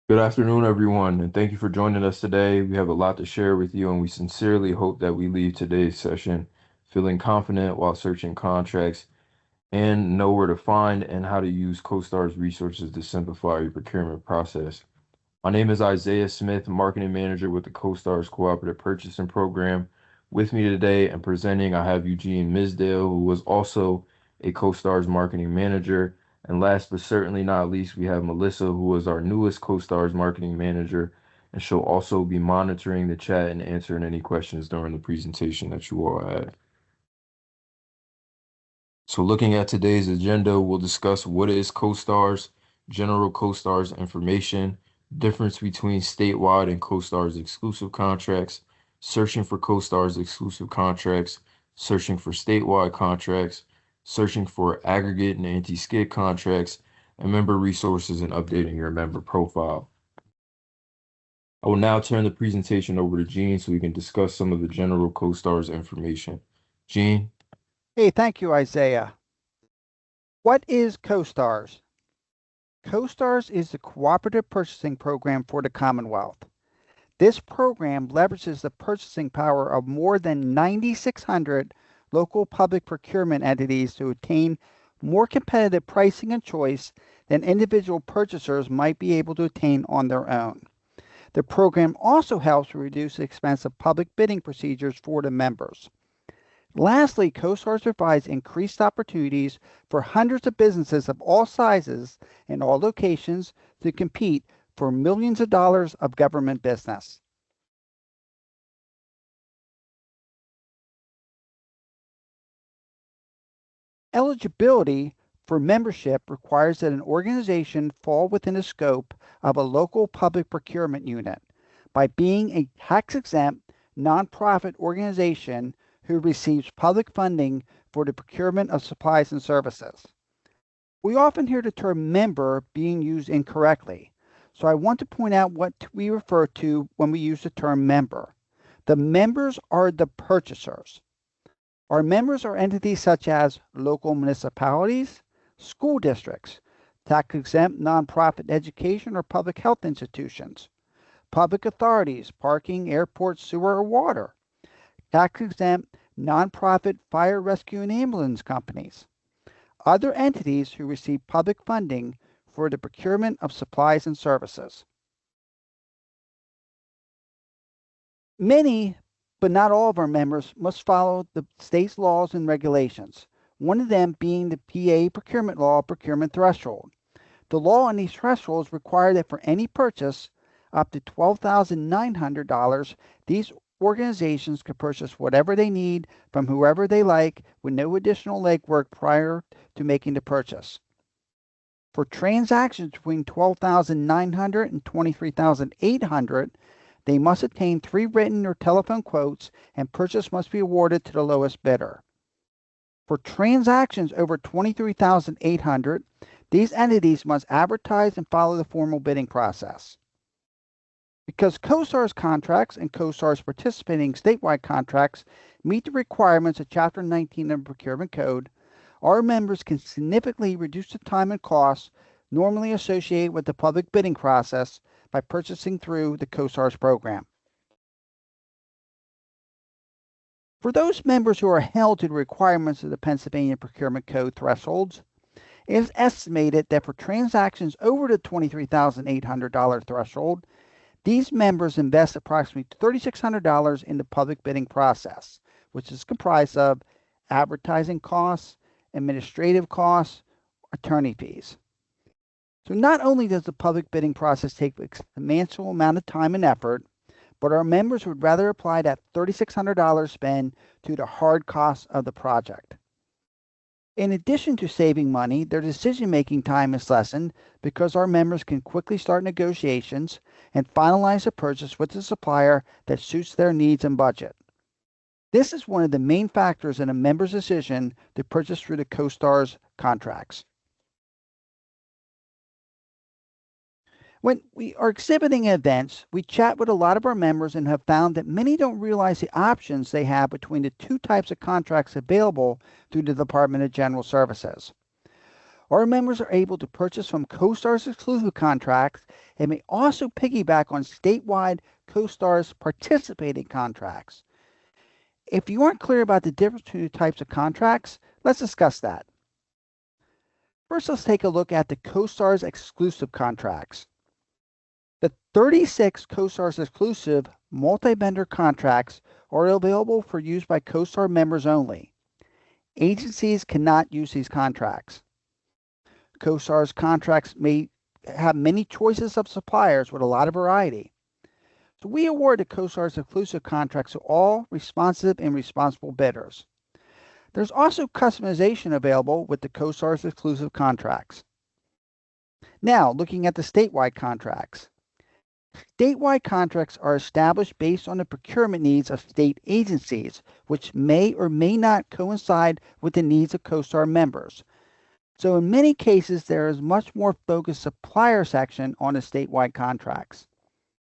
Good afternoon, everyone, and thank you for joining us today. We have a lot to share with you, and we sincerely hope that we leave today's session feeling confident while searching contracts and know where to find and how to use COSTARS resources to simplify your procurement process. My name is Isaiah Smith, Marketing Manager with the COSTARS Cooperative Purchasing Program. With me today and presenting, I have Eugene Misdale, who was also a COSTARS Marketing Manager. And last but certainly not least, we have Melissa, who is our newest COSTARS Marketing Manager, and she'll also be monitoring the chat and answering any questions during the presentation that you all have. So looking at today's agenda, we'll discuss what is COSTARS, general COSTARS information, difference between statewide and COSTARS exclusive contracts, searching for COSTARS exclusive contracts, searching for statewide contracts, searching for aggregate and anti-skid contracts, and member resources and updating your member profile. I will now turn the presentation over to Gene so we can discuss some of the general COSTARS information. Gene? Hey, thank you, Isaiah. What is COSTARS? COSTARS is the cooperative purchasing program for the Commonwealth. This program leverages the purchasing power of more than 9,600 local public procurement entities to attain more competitive pricing and choice than individual purchasers might be able to attain on their own. The program also helps reduce the expense of public bidding procedures for the members. Lastly, COSTARS provides increased opportunities for hundreds of businesses of all sizes and all locations to compete for millions of dollars of government business. Eligibility for membership requires that an organization fall within the scope of a local public procurement unit by being a tax-exempt nonprofit organization who receives public funding for the procurement of supplies and services. We often hear the term member being used incorrectly, so I want to point out what we refer to when we use the term member. The members are the purchasers. Our members are entities such as local municipalities, school districts, tax-exempt nonprofit education or public health institutions, public authorities, parking, airports, sewer, or water, tax-exempt nonprofit fire rescue and ambulance companies, other entities who receive public funding for the procurement of supplies and services. Many, but not all of our members must follow the state's laws and regulations, one of them being the PA procurement law procurement threshold. The law on these thresholds require that for any purchase up to $12,900, these organizations can purchase whatever they need from whoever they like with no additional legwork prior to making the purchase. For transactions between $12,900 and $23,800, they must obtain 3 written or telephone quotes and purchase must be awarded to the lowest bidder. For transactions over $23,800, these entities must advertise and follow the formal bidding process. Because COSTARS contracts and COSTARS participating statewide contracts meet the requirements of Chapter 19 of the Procurement Code, our members can significantly reduce the time and costs normally associated with the public bidding process by purchasing through the COSTARS program. For those members who are held to the requirements of the Pennsylvania Procurement Code thresholds, it is estimated that for transactions over the $23,800 threshold, these members invest approximately $3,600 in the public bidding process, which is comprised of advertising costs, administrative costs, attorney fees. So not only does the public bidding process take a substantial amount of time and effort, but our members would rather apply that $3,600 spend to the hard costs of the project. In addition to saving money, their decision-making time is lessened because our members can quickly start negotiations and finalize a purchase with the supplier that suits their needs and budget. This is one of the main factors in a member's decision to purchase through the COSTARS contracts. When we are exhibiting events, we chat with a lot of our members and have found that many don't realize the options they have between the 2 types of contracts available through the Department of General Services. Our members are able to purchase from COSTARS exclusive contracts and may also piggyback on statewide COSTARS participating contracts. If you aren't clear about the difference between the types of contracts, let's discuss that. First, let's take a look at the COSTARS exclusive contracts. The 36 COSTARS exclusive multi-vendor contracts are available for use by COSTAR members only. Agencies cannot use these contracts. COSTARS contracts may have many choices of suppliers with a lot of variety. So we award the COSTARS exclusive contracts to all responsive and responsible bidders. There's also customization available with the COSTARS exclusive contracts. Now, looking at the statewide contracts. Statewide contracts are established based on the procurement needs of state agencies, which may or may not coincide with the needs of COSTAR members. So in many cases, there is much more focused supplier section on the statewide contracts.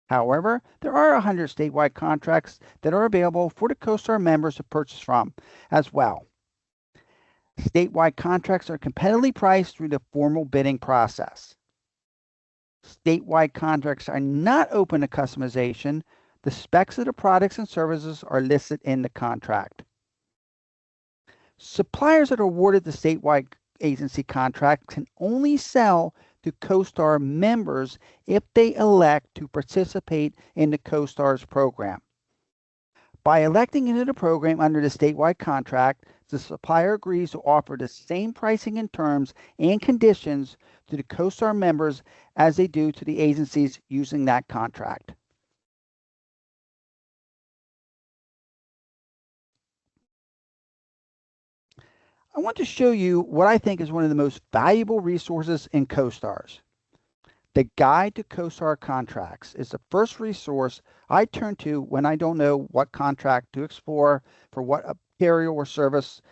However, there are 100 statewide contracts that are available for the COSTAR members to purchase from as well. Statewide contracts are competitively priced through the formal bidding process. Statewide contracts are not open to customization. The specs of the products and services are listed in the contract. Suppliers that are awarded the statewide agency contract can only sell to COSTAR members if they elect to participate in the COSTARS program. By electing into the program under the statewide contract, the supplier agrees to offer the same pricing and terms and conditions to the COSTAR members as they do to the agencies using that contract. I want to show you what I think is one of the most valuable resources in COSTARS. The Guide to COSTAR Contracts is the first resource I turn to when I don't know what contract to explore for what carrier or service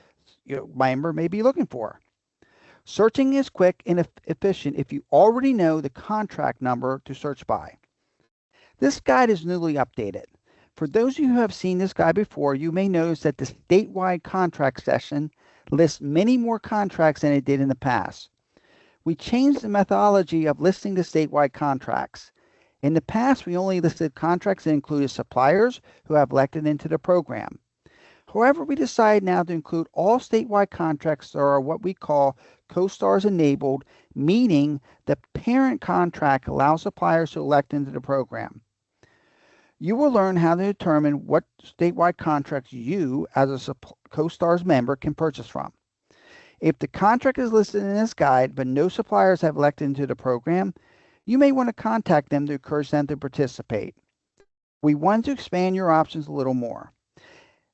my member may be looking for. Searching is quick and efficient if you already know the contract number to search by. This guide is newly updated. For those of you who have seen this guide before, you may notice that the statewide contract section lists many more contracts than it did in the past. We changed the methodology of listing the statewide contracts. In the past, we only listed contracts that included suppliers who have elected into the program. However, we decided now to include all statewide contracts that are what we call COSTARS enabled, meaning the parent contract allows suppliers to elect into the program. You will learn how to determine what statewide contracts you, as a COSTARS member, can purchase from. If the contract is listed in this guide, but no suppliers have elected into the program, you may want to contact them to encourage them to participate. We want to expand your options a little more.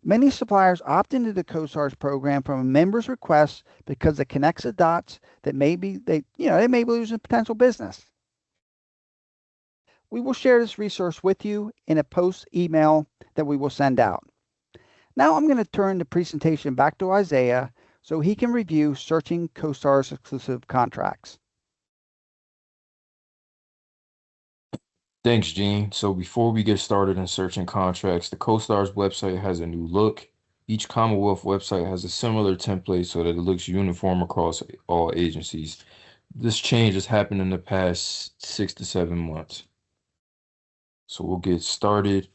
Many suppliers opt into the COSTARS program from a member's request because it connects the dots that they may be losing potential business. We will share this resource with you in a post email that we will send out. Now I'm going to turn the presentation back to Isaiah so he can review searching COSTARS exclusive contracts. Thanks, Gene. So before we get started in searching contracts, the COSTARS website has a new look. Each Commonwealth website has a similar template so that it looks uniform across all agencies. This change has happened in the past 6 to 7 months. So we'll get started.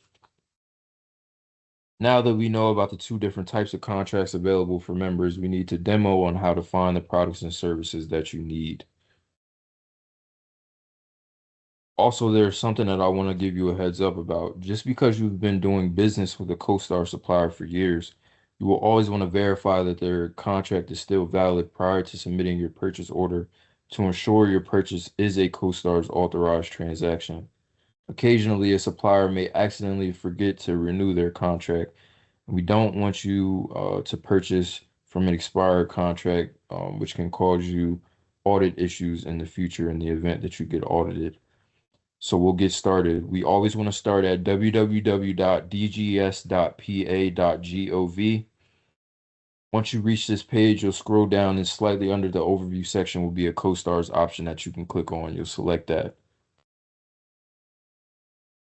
Now that we know about the two different types of contracts available for members, we need to demo on how to find the products and services that you need. Also, there's something that I want to give you a heads up about. Just because you've been doing business with a COSTAR supplier for years, you will always want to verify that their contract is still valid prior to submitting your purchase order to ensure your purchase is a COSTARS authorized transaction. Occasionally, a supplier may accidentally forget to renew their contract. We don't want you to purchase from an expired contract, which can cause you audit issues in the future in the event that you get audited. So we'll get started. We always want to start at www.dgs.pa.gov. Once you reach this page, you'll scroll down and slightly under the overview section will be a COSTARS option that you can click on. You'll select that.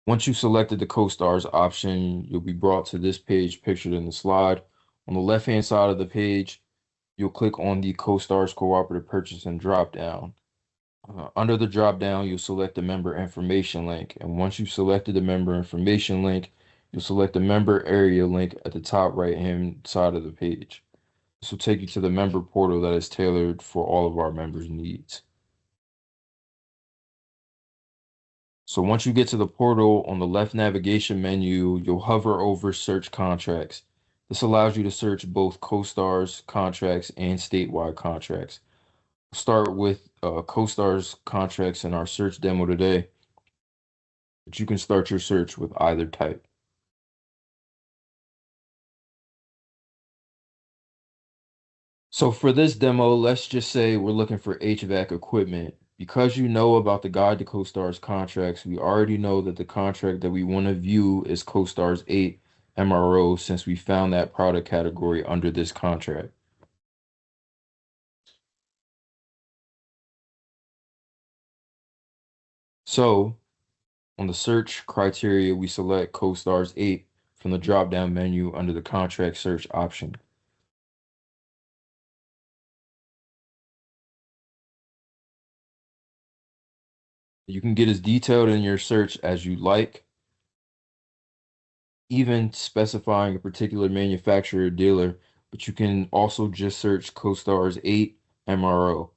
Once you've selected the COSTARS option, you'll be brought to this page pictured in the slide. On the left-hand side of the page, you'll click on the COSTARS Cooperative Purchasing drop-down. Under the drop-down, you'll select the member information link. And once you've selected the member information link, you'll select the member area link at the top right-hand side of the page. This will take you to the member portal that is tailored for all of our members' needs. So once you get to the portal, on the left navigation menu, you'll hover over Search Contracts. This allows you to search both COSTARS contracts and statewide contracts. We'll start with COSTARS contracts in our search demo today, but you can start your search with either type. So for this demo, let's just say we're looking for HVAC equipment. Because you know about the Guide to COSTARS contracts, we already know that the contract that we want to view is COSTARS 8 MRO since we found that product category under this contract. So on the search criteria, we select COSTARS 8 from the drop-down menu under the contract search option. You can get as detailed in your search as you like, even specifying a particular manufacturer or dealer, but you can also just search COSTARS 8 MRO.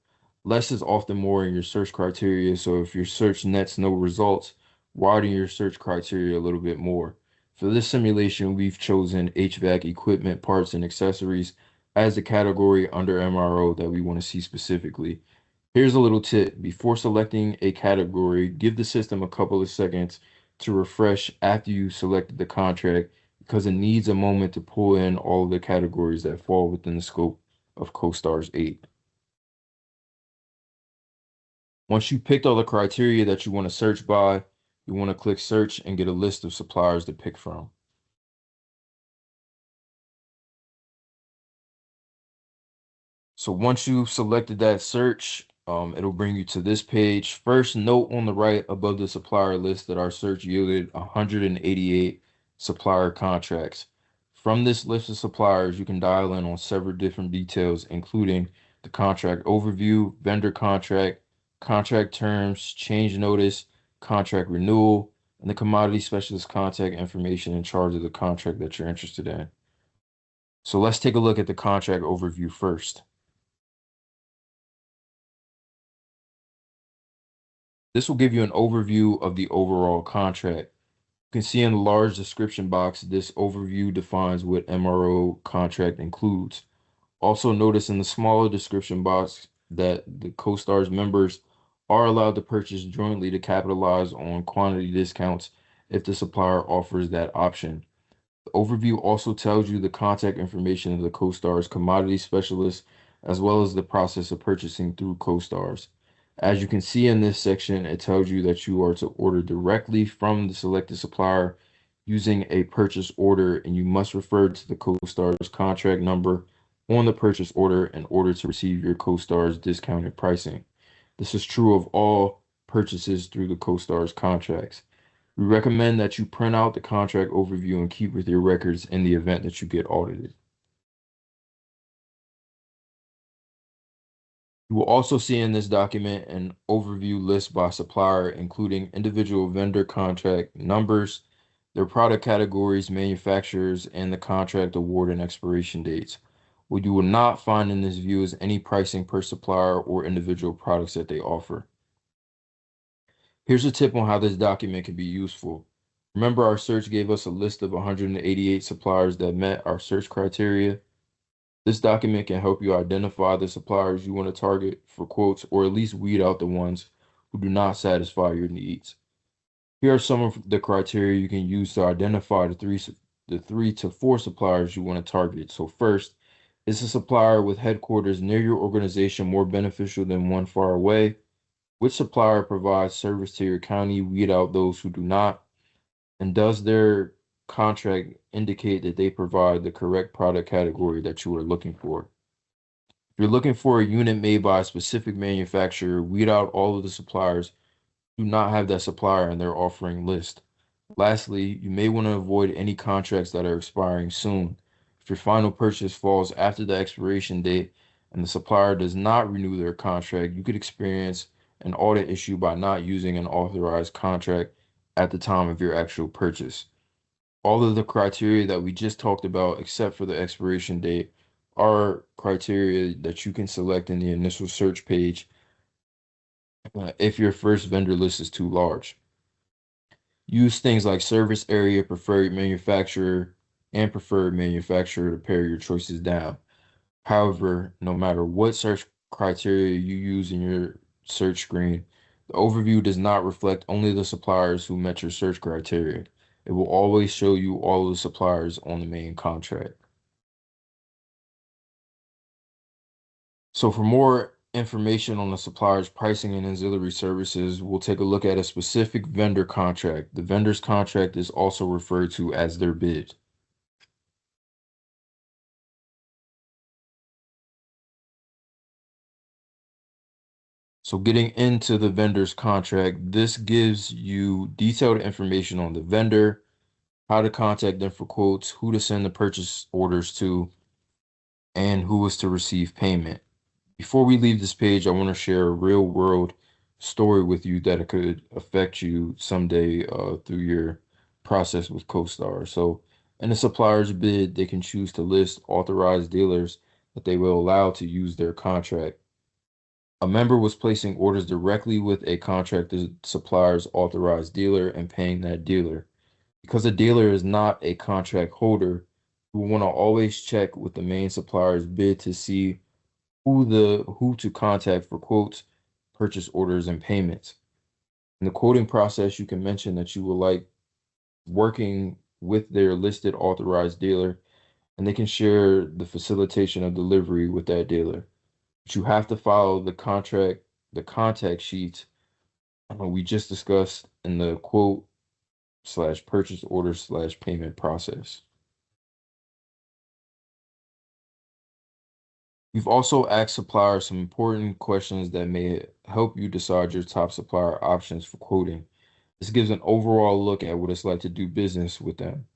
Less is often more in your search criteria, so if your search nets no results, widen your search criteria a little bit more. For this simulation, we've chosen HVAC equipment, parts, and accessories as the category under MRO that we want to see specifically. Here's a little tip. Before selecting a category, give the system a couple of seconds to refresh after you selected the contract because it needs a moment to pull in all of the categories that fall within the scope of COSTARS 8. Once you picked all the criteria that you want to search by, you want to click search and get a list of suppliers to pick from. So once you've selected that search, it'll bring you to this page. First, note on the right above the supplier list that our search yielded 188 supplier contracts. From this list of suppliers, you can dial in on several different details, including the contract overview, vendor contract, contract terms, change notice, contract renewal, and the commodity specialist contact information in charge of the contract that you're interested in. So let's take a look at the contract overview first. This will give you an overview of the overall contract. You can see in the large description box, this overview defines what MRO contract includes. Also notice in the smaller description box that the COSTARS members are allowed to purchase jointly to capitalize on quantity discounts if the supplier offers that option. The overview also tells you the contact information of the COSTARS commodity specialist, as well as the process of purchasing through COSTARS. As you can see in this section, it tells you that you are to order directly from the selected supplier using a purchase order, and you must refer to the COSTARS contract number on the purchase order in order to receive your COSTARS discounted pricing. This is true of all purchases through the COSTARS contracts. We recommend that you print out the contract overview and keep with your records in the event that you get audited. You will also see in this document an overview list by supplier, including individual vendor contract numbers, their product categories, manufacturers, and the contract award and expiration dates. What you will not find in this view is any pricing per supplier or individual products that they offer. Here's a tip on how this document can be useful. Remember, our search gave us a list of 188 suppliers that met our search criteria. This document can help you identify the suppliers you want to target for quotes, or at least weed out the ones who do not satisfy your needs. Here are some of the criteria you can use to identify the three to four suppliers you want to target. So first, is a supplier with headquarters near your organization more beneficial than one far away? Which supplier provides service to your county? Weed out those who do not. And does their contract indicate that they provide the correct product category that you are looking for? If you're looking for a unit made by a specific manufacturer, weed out all of the suppliers who do not have that supplier in their offering list. Lastly, you may want to avoid any contracts that are expiring soon. If your final purchase falls after the expiration date, and the supplier does not renew their contract, you could experience an audit issue by not using an authorized contract at the time of your actual purchase. All of the criteria that we just talked about, except for the expiration date, are criteria that you can select in the initial search page if your first vendor list is too large. Use things like service area, preferred manufacturer, and preferred manufacturer to pare your choices down. However, no matter what search criteria you use in your search screen, the overview does not reflect only the suppliers who met your search criteria. It will always show you all of the suppliers on the main contract. So for more information on the supplier's pricing and ancillary services, we'll take a look at a specific vendor contract. The vendor's contract is also referred to as their bid. So getting into the vendor's contract, this gives you detailed information on the vendor, how to contact them for quotes, who to send the purchase orders to, and who is to receive payment. Before we leave this page, I want to share a real world story with you that could affect you someday through your process with COSTARS. So in the supplier's bid, they can choose to list authorized dealers that they will allow to use their contract. A member was placing orders directly with a contracted supplier's authorized dealer and paying that dealer. Because a dealer is not a contract holder, we want to always check with the main supplier's bid to see who to contact for quotes, purchase orders, and payments. In the quoting process, you can mention that you would like working with their listed authorized dealer, and they can share the facilitation of delivery with that dealer. But you have to follow the contact sheets we just discussed in the quote slash purchase order slash payment process. We've also asked suppliers some important questions that may help you decide your top supplier options for quoting. This gives an overall look at what it's like to do business with them.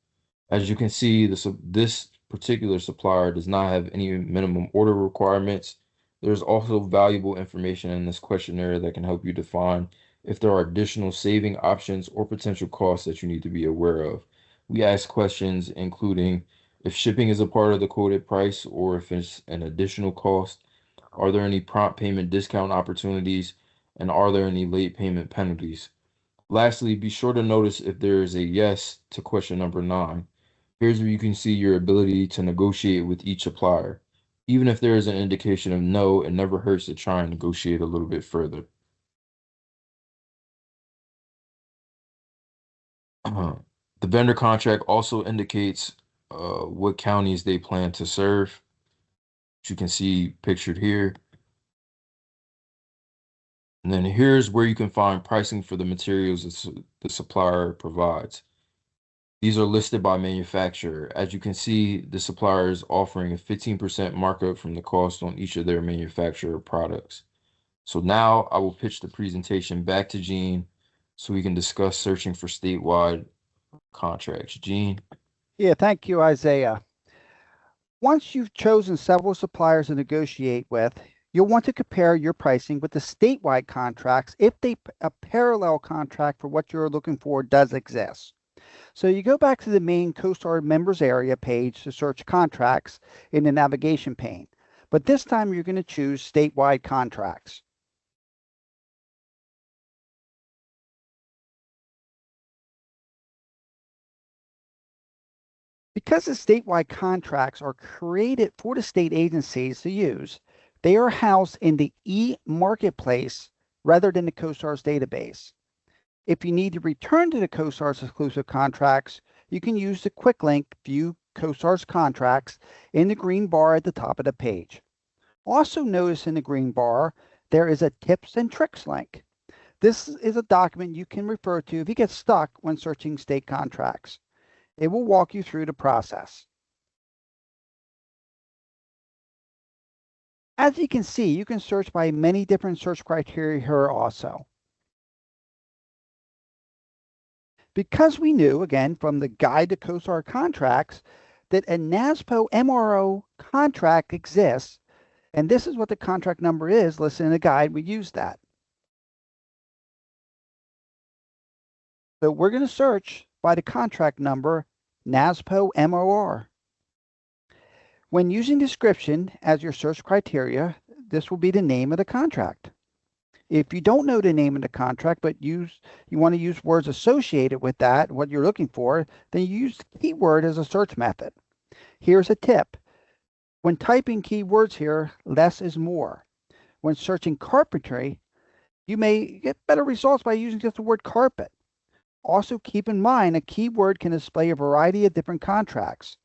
As you can see, this particular supplier does not have any minimum order requirements. There's also valuable information in this questionnaire that can help you define if there are additional saving options or potential costs that you need to be aware of. We ask questions including if shipping is a part of the quoted price or if it's an additional cost. Are there any prompt payment discount opportunities? And are there any late payment penalties? Lastly, be sure to notice if there is a yes to question number 9. Here's where you can see your ability to negotiate with each supplier. Even if there is an indication of no, it never hurts to try and negotiate a little bit further. The vendor contract also indicates what counties they plan to serve, which you can see pictured here. And then here's where you can find pricing for the materials that the supplier provides. These are listed by manufacturer. As you can see, the supplier is offering a 15% markup from the cost on each of their manufacturer products. So now I will pitch the presentation back to Gene so we can discuss searching for statewide contracts. Gene? Yeah, thank you, Isaiah. Once you've chosen several suppliers to negotiate with, you'll want to compare your pricing with the statewide contracts if a parallel contract for what you're looking for does exist. So you go back to the main COSTAR members area page to search contracts in the navigation pane. But this time you're going to choose statewide contracts. Because the statewide contracts are created for the state agencies to use, they are housed in the e-marketplace rather than the COSTARS database. If you need to return to the COSTARS exclusive contracts, you can use the quick link View COSTARS Contracts in the green bar at the top of the page. Also notice in the green bar, there is a Tips and Tricks link. This is a document you can refer to if you get stuck when searching state contracts. It will walk you through the process. As you can see, you can search by many different search criteria here also. Because we knew, again, from the Guide to COSTAR Contracts, that a NASPO MRO contract exists, And this is what the contract number is listed in the guide. We use that. So we're going to search by the contract number NASPO MOR. When using description as your search criteria, this will be the name of the contract. If you don't know the name of the contract, but you want to use words associated with that, what you're looking for, then you use the keyword as a search method. Here's a tip. When typing keywords here, less is more. When searching carpentry, you may get better results by using just the word carpet. Also keep in mind a keyword can display a variety of different contracts.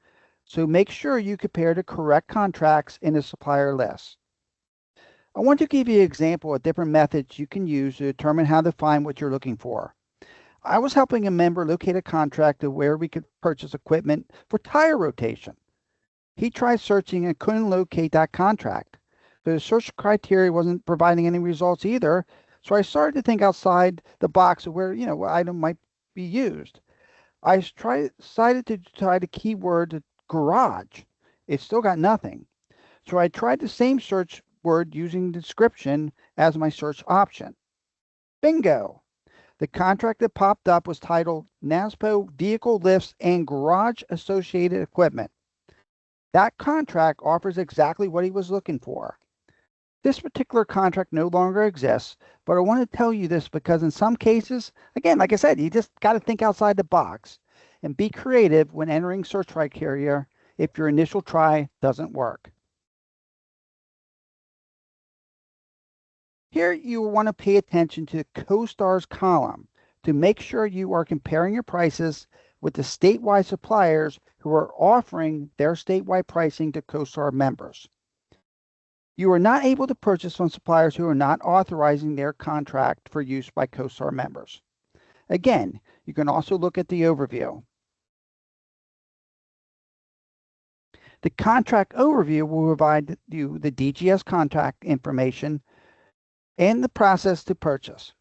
So make sure you compare the correct contracts in the supplier list. I want to give you an example of different methods you can use to determine how to find what you're looking for. I was helping a member locate a contract of where we could purchase equipment for tire rotation. He tried searching and couldn't locate that contract. The search criteria wasn't providing any results either, so I started to think outside the box of where, what item might be used. I decided to try the keyword garage. It still got nothing. So I tried the same search word using description as my search option. Bingo! The contract that popped up was titled NASPO Vehicle Lifts and Garage Associated Equipment. That contract offers exactly what he was looking for. This particular contract no longer exists, but I want to tell you this because in some cases, again, like I said, you just got to think outside the box and be creative when entering search criteria if your initial try doesn't work. Here you will want to pay attention to the COSTARS column to make sure you are comparing your prices with the statewide suppliers who are offering their statewide pricing to COSTAR members. You are not able to purchase from suppliers who are not authorizing their contract for use by COSTAR members. Again, you can also look at the overview. The contract overview will provide you the DGS contract information and the process to purchase.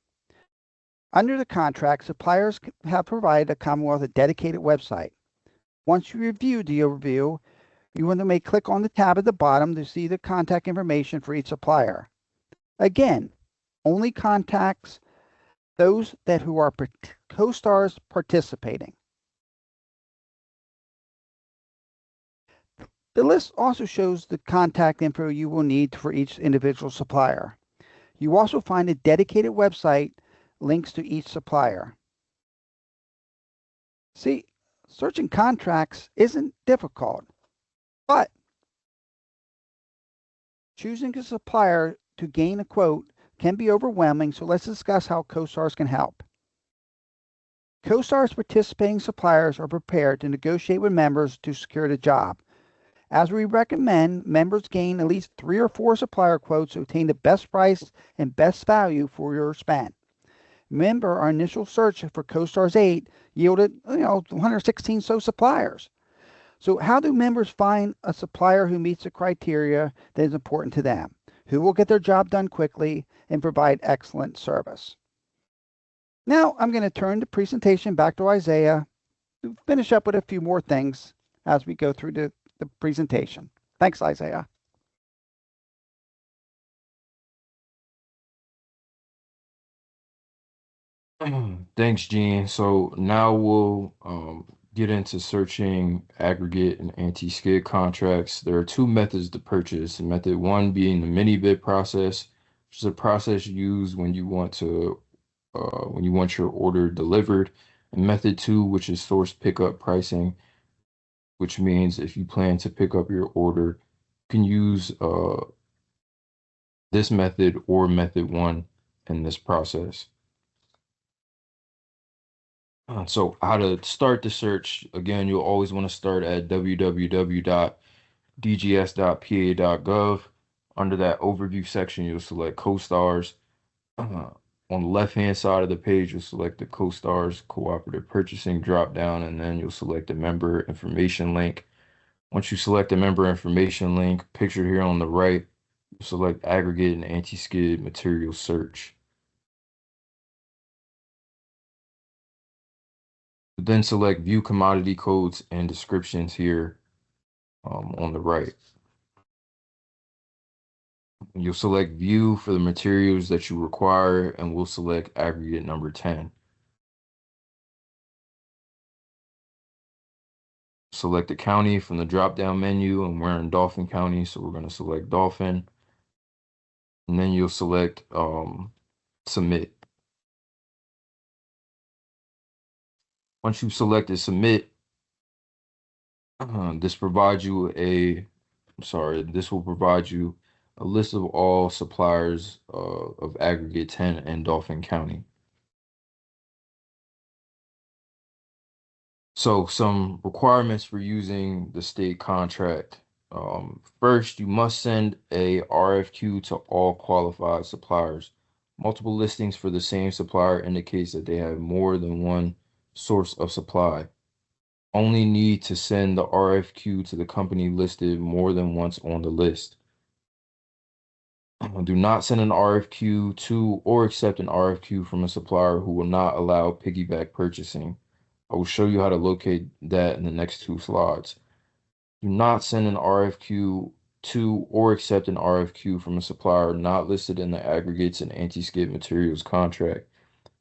Under the contract, suppliers have provided the Commonwealth a dedicated website. Once you review the overview, you may click on the tab at the bottom to see the contact information for each supplier. Again, only contacts those who are COSTARS participating. The list also shows the contact info you will need for each individual supplier. You also find a dedicated website links to each supplier. See, searching contracts isn't difficult, but choosing a supplier to gain a quote can be overwhelming, so let's discuss how COSTARS can help. COSTARS participating suppliers are prepared to negotiate with members to secure the job. As we recommend, members gain at least 3 or 4 supplier quotes to obtain the best price and best value for your spend. Remember, our initial search for COSTARS 8 yielded 116 so suppliers. So how do members find a supplier who meets the criteria that is important to them, who will get their job done quickly and provide excellent service? Now I'm going to turn the presentation back to Isaiah to finish up with a few more things as we go through the presentation. Thanks, Isaiah. Thanks, Gene. So now we'll get into searching aggregate and anti-skid contracts. There are two methods to purchase. Method one being the mini bid process, which is a process used when you want your order delivered. And method two, which is source pickup pricing, which means if you plan to pick up your order, you can use this method or method one in this process. So how to start the search, again, you'll always want to start at www.dgs.pa.gov. Under that overview section, you'll select COSTARS. On the left-hand side of the page, you'll select the COSTARS Cooperative Purchasing drop-down, and then you'll select the member information link. Once you select the member information link, pictured here on the right, you'll select aggregate and anti-skid material search. Then select view commodity codes and descriptions here on the right. You'll select view for the materials that you require, and we'll select aggregate number 10. Select the county from the drop-down menu, and we're in Dauphin County, so we're going to select Dauphin, and then you'll select submit. Once you've selected submit, this provides you this will provide you a list of all suppliers of aggregate 10 in Dauphin County. So some requirements for using the state contract. First, you must send a RFQ to all qualified suppliers. Multiple listings for the same supplier indicates that they have more than one source of supply. Only need to send the RFQ to the company listed more than once on the list. Do not send an RFQ to or accept an RFQ from a supplier who will not allow piggyback purchasing. I will show you how to locate that in the next two slides. Do not send an RFQ to or accept an RFQ from a supplier not listed in the aggregates and anti-skid materials contract.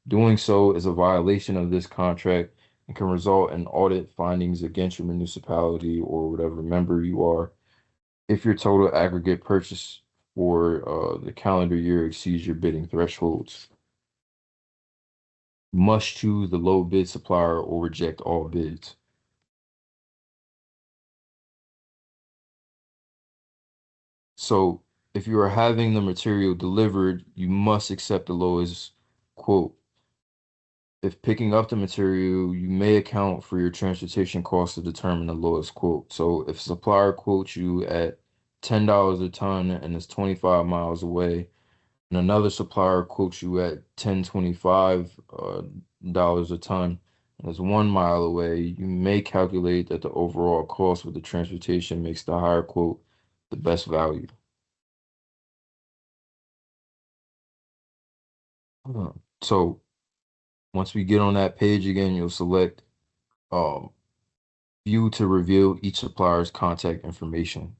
Doing so is a violation of this contract and can result in audit findings against your municipality or whatever member you are if your total aggregate purchase for the calendar year exceeds your bidding thresholds. You must choose the low bid supplier or reject all bids. So if you are having the material delivered, you must accept the lowest quote. If picking up the material, you may account for your transportation costs to determine the lowest quote. So if a supplier quotes you at $10 a ton and it's 25 miles away, and another supplier quotes you at 10.25 dollars a ton and is 1 mile away, you may calculate that the overall cost with the transportation makes the higher quote the best value. So once we get on that page again, you'll select um, view to reveal each supplier's contact information.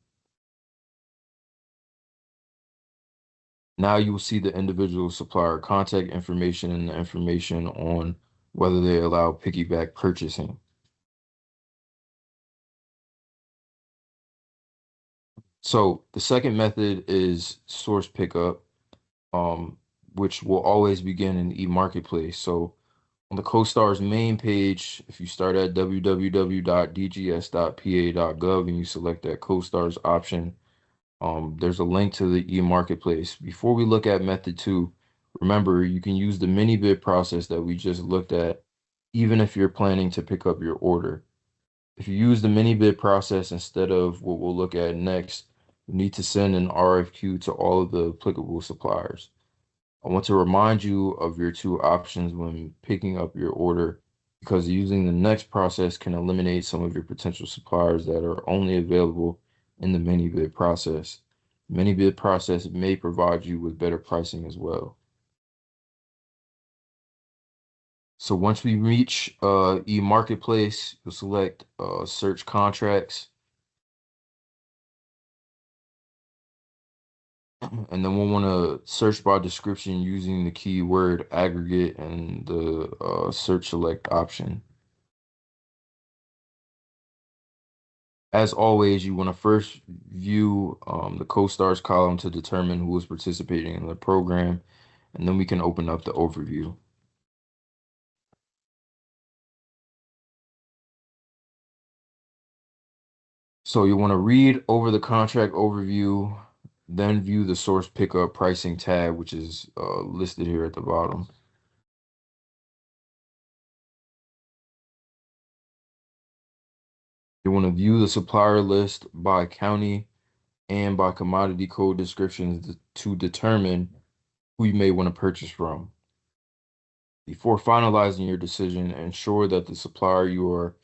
Now you will see the individual supplier contact information and the information on whether they allow piggyback purchasing. So the second method is source pickup, um, which will always begin in eMarketplace. So on the COSTARS main page, if you start at www.dgs.pa.gov and you select that COSTARS option, there's a link to the eMarketplace. Before we look at method two, remember you can use the mini bid process that we just looked at, even if you're planning to pick up your order. If you use the mini bid process instead of what we'll look at next, you need to send an RFQ to all of the applicable suppliers. I want to remind you of your two options when picking up your order because using the next process can eliminate some of your potential suppliers that are only available in the mini bid process. Mini bid process may provide you with better pricing as well. So once we reach e-marketplace, you'll select search contracts, and then we'll want to search by description using the keyword aggregate and the search select option. As always, you want to first view the COSTARS column to determine who is participating in the program, and then we can open up the overview. So you want to read over the contract overview, then view the source pickup pricing tab, which is listed here at the bottom. You want to view the supplier list by county and by commodity code descriptions to determine who you may want to purchase from. Before finalizing your decision, ensure that the supplier you are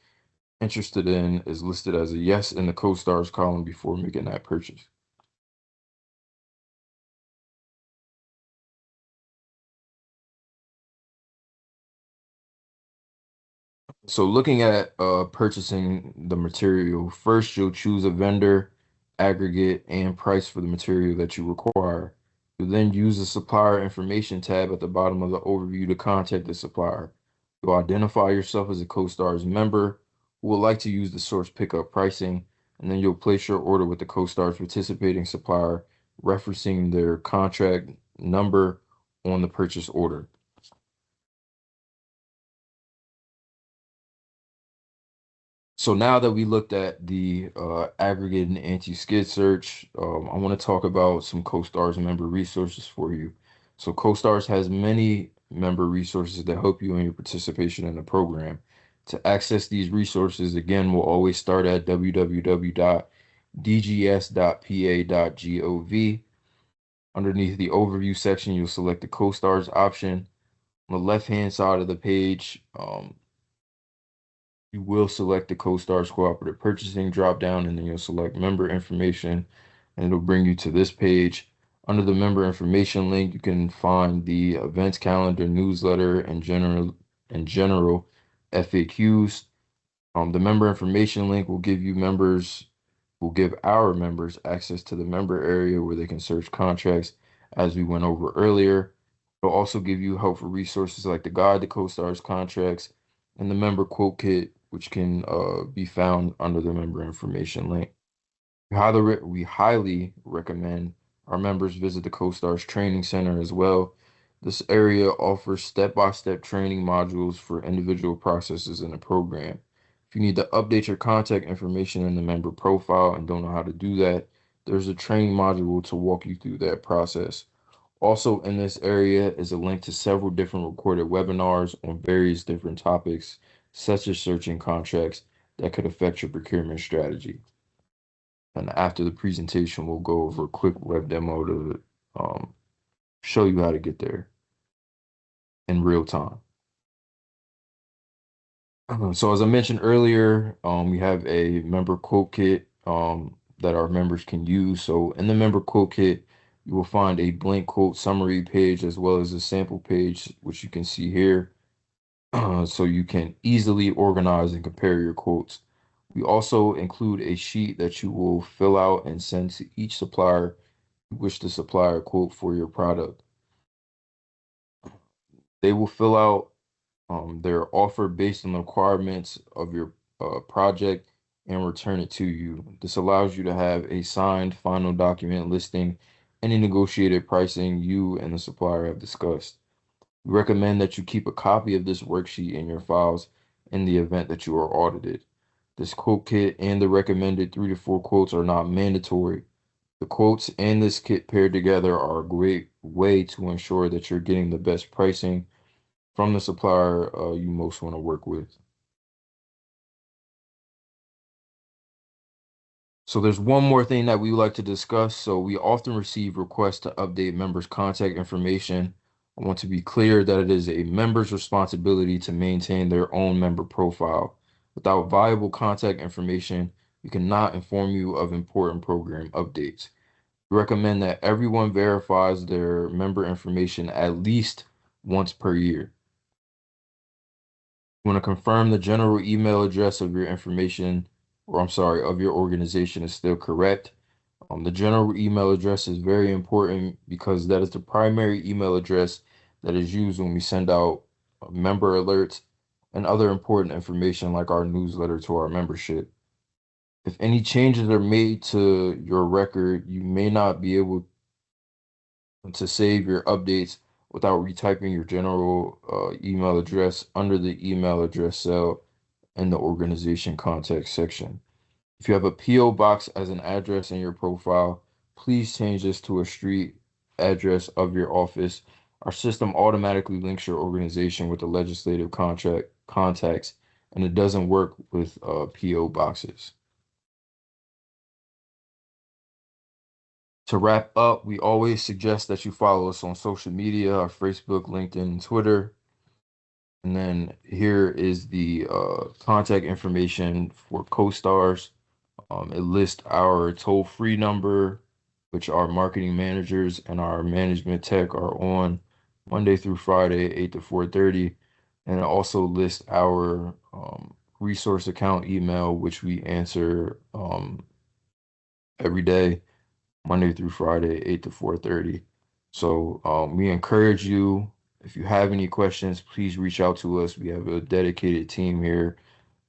interested in is listed as a yes in the COSTARS column before making that purchase. So looking at purchasing the material, first you'll choose a vendor aggregate, and price for the material that you require. You'll then use the supplier information tab at the bottom of the overview to contact the supplier. You'll identify yourself as a COSTARS member who would like to use the source pickup pricing, and then you'll place your order with the COSTARS participating supplier, referencing their contract number on the purchase order. So now that we looked at the aggregate and anti-skid search, I want to talk about some CoStars member resources for you. So CoStars has many member resources that help you in your participation in the program. To access these resources, again, we'll always start at www.dgs.pa.gov. Underneath the overview section, you'll select the CoStars option. On the left-hand side of the page, you will select the CoStars Cooperative Purchasing dropdown, and then you'll select member information, and it'll bring you to this page. Under the member information link, you can find the events calendar, newsletter, and general FAQs. The member information link will give our members access to the member area where they can search contracts, as we went over earlier. It'll also give you helpful resources like the guide to CoStar's contracts and the member quote kit, which can be found under the member information link. We highly recommend our members visit the CoStar's Training Center as well. This area offers step-by-step training modules for individual processes in the program. If you need to update your contact information in the member profile and don't know how to do that, there's a training module to walk you through that process. Also in this area is a link to several different recorded webinars on various different topics, such as searching contracts that could affect your procurement strategy. And after the presentation, we'll go over a quick web demo to show you how to get there in real time. So as I mentioned earlier, we have a member quote kit that our members can use. So in the member quote kit, you will find a blank quote summary page as well as a sample page, which you can see here. So you can easily organize and compare your quotes. We also include a sheet that you will fill out and send to each supplier you wish to supply a quote for your product. They will fill out their offer based on the requirements of your project and return it to you. This allows you to have a signed final document listing any negotiated pricing you and the supplier have discussed. We recommend that you keep a copy of this worksheet in your files in the event that you are audited. This quote kit and the recommended 3 to 4 quotes are not mandatory. The quotes and this kit paired together are a great way to ensure that you're getting the best pricing from the supplier you most want to work with. So there's one more thing that we would like to discuss. So we often receive requests to update members' contact information. I want to be clear that it is a member's responsibility to maintain their own member profile. Without viable contact information, we cannot inform you of important program updates. We recommend that everyone verifies their member information at least once per year. You want to confirm the general email address of your information, or I'm sorry, of your organization is still correct. The general email address is very important because that is the primary email address that is used when we send out member alerts and other important information like our newsletter to our membership. If any changes are made to your record, you may not be able to save your updates without retyping your general email address under the email address cell in the organization context section. If you have a PO box as an address in your profile, please change this to a street address of your office. Our system automatically links your organization with the legislative contract contacts, and it doesn't work with PO boxes. To wrap up, we always suggest that you follow us on social media, our Facebook, LinkedIn, Twitter. And then here is the contact information for CoStars. It lists our toll-free number, which our marketing managers and our management tech are on Monday through Friday, 8 to 4:30. And it also lists our resource account email, which we answer every day, Monday through Friday, 8 to 4:30. So we encourage you, if you have any questions, please reach out to us. We have a dedicated team here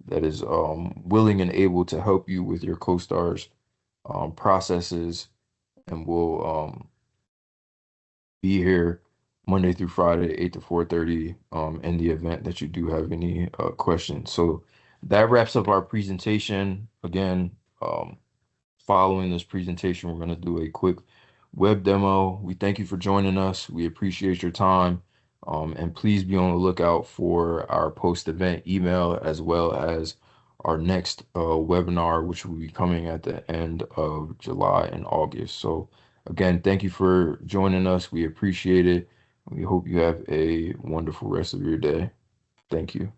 that is willing and able to help you with your COSTARS processes, and we'll be here Monday through Friday, 8 to 4:30, in the event that you do have any questions. So that wraps up our presentation. Again, following this presentation, we're going to do a quick web demo. We thank you for joining us. We appreciate your time. And please be on the lookout for our post-event email as well as our next webinar, which will be coming at the end of July and August. So again, thank you for joining us. We appreciate it. We hope you have a wonderful rest of your day. Thank you.